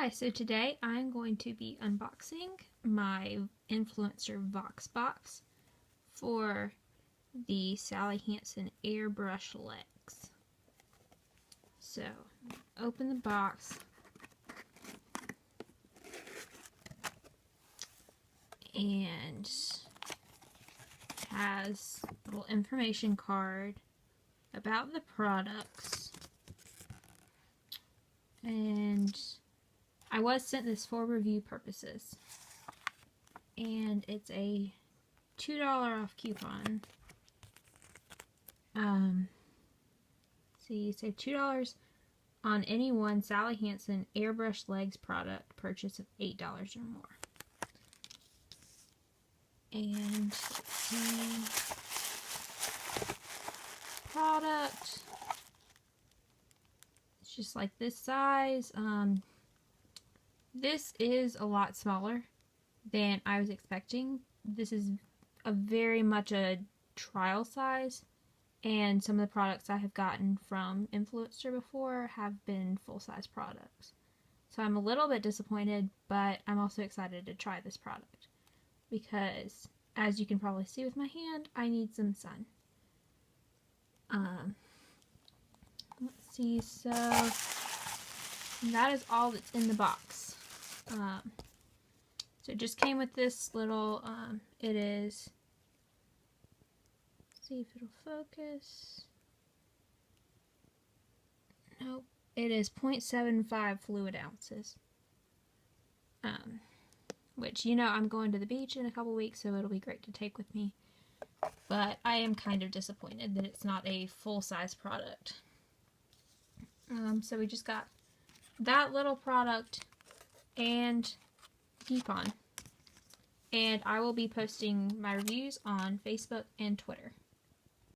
Hi, so today I'm going to be unboxing my Influencer VoxBox for the Sally Hansen Airbrush legs. So, open the box and has a little information card about the products, and I was sent this for review purposes, and it's a $2 off coupon. So you save $2 on any one Sally Hansen Airbrush Legs product purchase of $8 or more. And the product, it's just like this size. This is a lot smaller than I was expecting. This is very much a trial size, and some of the products I have gotten from Influenster before have been full-size products. So I'm a little bit disappointed, but I'm also excited to try this product because, as you can probably see with my hand, I need some sun. Let's see, so that is all that's in the box. So it just came with this little, it is, let's see if it'll focus. Nope, it is 0.75 fluid ounces. Which, you know, I'm going to the beach in a couple weeks, so it'll be great to take with me. But I am kind of disappointed that it's not a full-size product. So we just got that little product and coupon. And I will be posting my reviews on Facebook and Twitter.